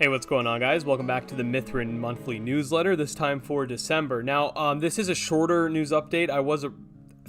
Hey, what's going on, guys? Welcome back to the Mythren monthly newsletter, this time for December. Now, this is a shorter news update. I was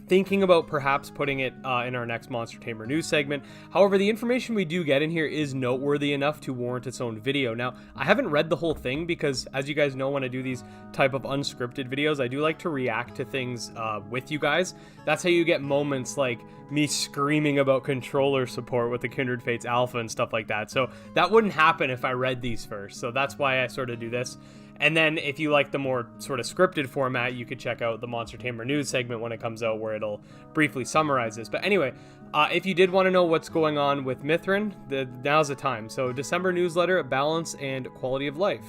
thinking about perhaps putting it in our next Monster Tamer news segment. However, the information we do get in here is noteworthy enough to warrant its own video. Now, I haven't read the whole thing because, as you guys know, when I do these type of unscripted videos, I do like to react to things with you guys. That's how you get moments like me screaming about controller support with the Kindred Fates Alpha and stuff like that. So that wouldn't happen if I read these first. So that's why I sort of do this. And then if you like the more sort of scripted format, you could check out the Monster Tamer news segment when it comes out, where it'll briefly summarize this. But anyway, if you did want to know what's going on with Mythren, now's the time. So December newsletter, balance and quality of life.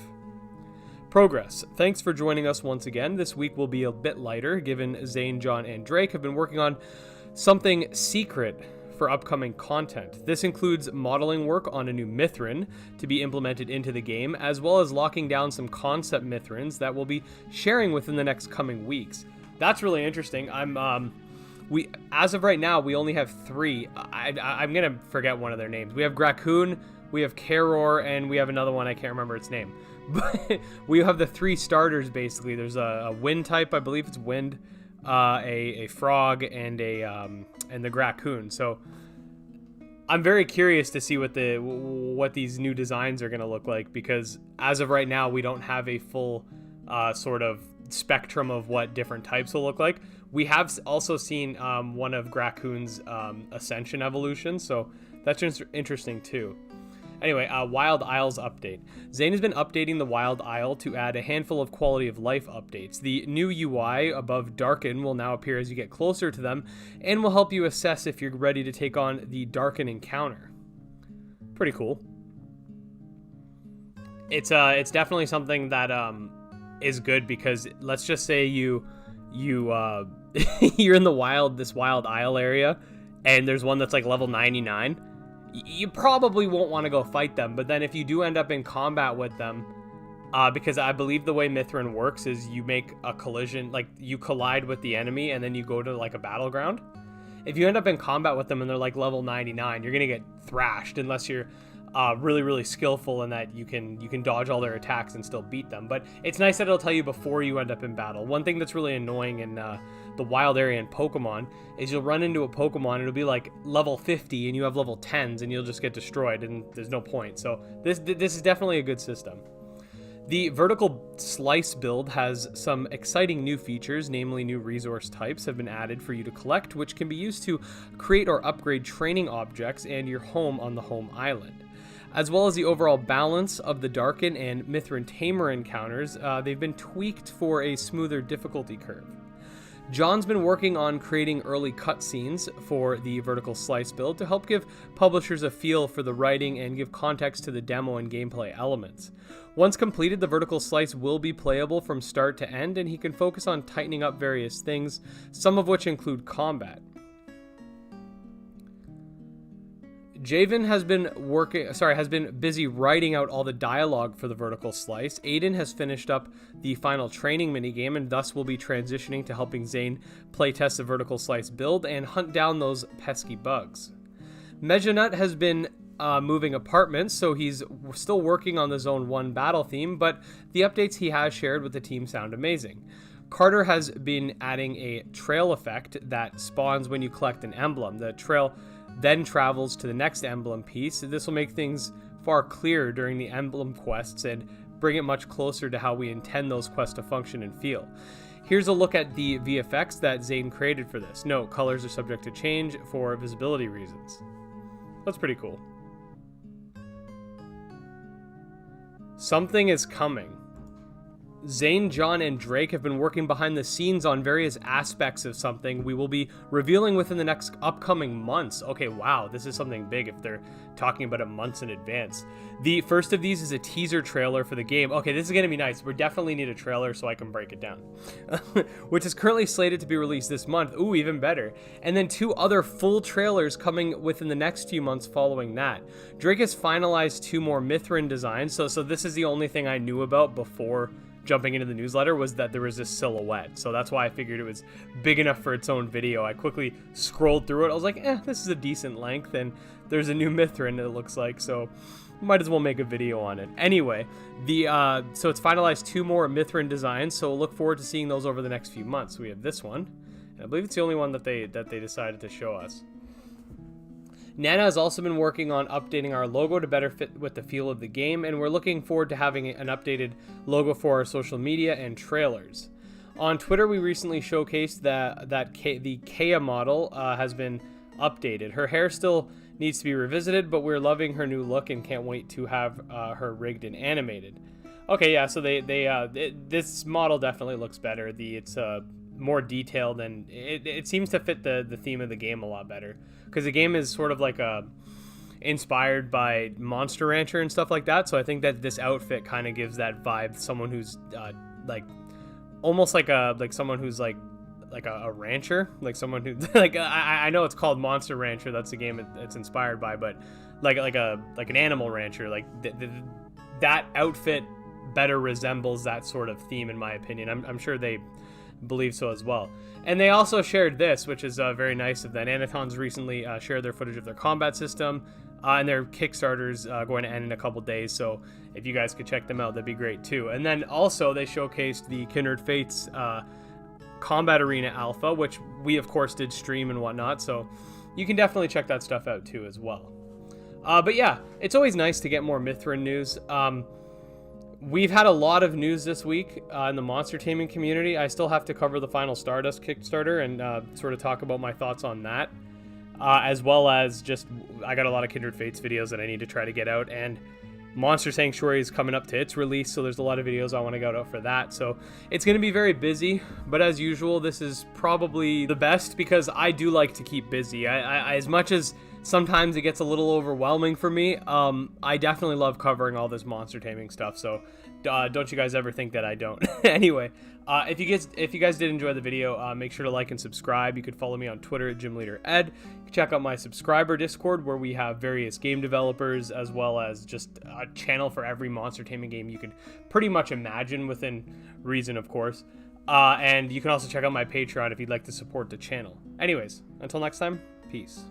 Progress. Thanks for joining us once again. This week will be a bit lighter, given Zane, John, and Drake have been working on something secret for upcoming content. This includes modeling work on a new Mythren to be implemented into the game, as well as locking down some concept Mythrens that we'll be sharing within the next coming weeks. That's really interesting. As of right now, we only have three. I'm gonna forget one of their names. We have Gracoon, we have Karor, and we have another one, I can't remember its name. But we have the three starters, basically. There's a wind type, I believe it's wind, a frog, and the Gracoon. So I'm very curious to see what these new designs are going to look like, because as of right now, we don't have a full sort of spectrum of what different types will look like. We have also seen one of Gracoon's Ascension evolution, so that's interesting too. Anyway, Wild Isles update. Zane has been updating the Wild Isle to add a handful of quality of life updates. The new UI above Darken will now appear as you get closer to them, and will help you assess if you're ready to take on the Darken encounter. Pretty cool. It's definitely something that is good, because let's just say you're in the wild, this Wild Isle area, and there's one that's like level 99. You probably won't want to go fight them, but then if you do end up in combat with them, because I believe the way Mythren works is you make a collision, like you collide with the enemy and then you go to like a battleground. If you end up in combat with them and they're like level 99, you're gonna get thrashed unless you're really, really skillful in that you can dodge all their attacks and still beat them. But it's nice that it'll tell you before you end up in battle. One thing that's really annoying in the wild area in Pokemon is you'll run into a Pokemon and it'll be like level 50 and you have level 10s and you'll just get destroyed and there's no point. So this is definitely a good system. The vertical slice build has some exciting new features, namely new resource types have been added for you to collect, which can be used to create or upgrade training objects and your home on the home island. As well as the overall balance of the Darken and Mythren Tamer encounters, they've been tweaked for a smoother difficulty curve. John's been working on creating early cutscenes for the vertical slice build to help give publishers a feel for the writing and give context to the demo and gameplay elements. Once completed, the vertical slice will be playable from start to end, and he can focus on tightening up various things, some of which include combat. Javen has been busy writing out all the dialogue for the vertical slice. Aiden has finished up the final training minigame and thus will be transitioning to helping Zane playtest the vertical slice build and hunt down those pesky bugs. Mejanut has been moving apartments, so he's still working on the Zone 1 battle theme, but the updates he has shared with the team sound amazing. Carter has been adding a trail effect that spawns when you collect an emblem. The trail then travels to the next emblem piece. This will make things far clearer during the emblem quests and bring it much closer to how we intend those quests to function and feel. Here's a look at the VFX that Zane created for this. Note, colors are subject to change for visibility reasons. That's pretty cool. Something is coming. Zane, John, and Drake have been working behind the scenes on various aspects of something we will be revealing within the next upcoming months. Okay, wow, this is something big if they're talking about it months in advance. The first of these is a teaser trailer for the game. Okay, this is going to be nice. We definitely need a trailer so I can break it down. Which is currently slated to be released this month. Ooh, even better. And then 2 other full trailers coming within the next few months following that. Drake has finalized 2 more Mythren designs, so this is the only thing I knew about before jumping into the newsletter, was that there was this silhouette. So that's why I figured it was big enough for its own video. I quickly scrolled through it. I was like, this is a decent length, and there's a new Mythren, it looks like. So might as well make a video on it. Anyway, so it's finalized 2 more Mythren designs, so we'll look forward to seeing those over the next few months. We have this one, and I believe it's the only one that they decided to show us. Nana has also been working on updating our logo to better fit with the feel of the game, and we're looking forward to having an updated logo for our social media and trailers. On Twitter, we recently showcased that the Kea model has been updated. Her hair still needs to be revisited, but we're loving her new look and can't wait to have her rigged and animated. Okay, yeah, so this model definitely looks better. It's more detailed, and it seems to fit the theme of the game a lot better, because the game is sort of like inspired by Monster Rancher and stuff like that. So I think that this outfit kind of gives that vibe. Someone who's like almost like someone who's like a rancher, like someone who like I know it's called Monster Rancher, that's the game it's inspired by, but like an animal rancher, like that outfit better resembles that sort of theme in my opinion. I'm sure they believe so as well. And they also shared this, which is very nice of them. Anitons recently shared their footage of their combat system, and their Kickstarter's going to end in a couple days, so if you guys could check them out, that'd be great too. And then also they showcased the Kindred Fates Combat Arena Alpha, which we of course did stream and whatnot, so you can definitely check that stuff out too as well. But yeah, it's always nice to get more Mythren news. We've had a lot of news this week in the monster taming community. I still have to cover the Final Stardust Kickstarter and sort of talk about my thoughts on that, as well as just I got a lot of Kindred Fates videos that I need to try to get out, and Monster Sanctuary is coming up to its release, so there's a lot of videos I want to get out for that. So it's going to be very busy, but as usual, this is probably the best because I do like to keep busy. I as much as sometimes it gets a little overwhelming for me, I definitely love covering all this monster taming stuff, so don't you guys ever think that I don't. Anyway, if you guys did enjoy the video, make sure to like and subscribe. You could follow me on Twitter at GymLeaderEd. You can check out my subscriber Discord, where we have various game developers, as well as just a channel for every monster taming game you could pretty much imagine, within reason, of course. And you can also check out my Patreon if you'd like to support the channel. Anyways, until next time, peace.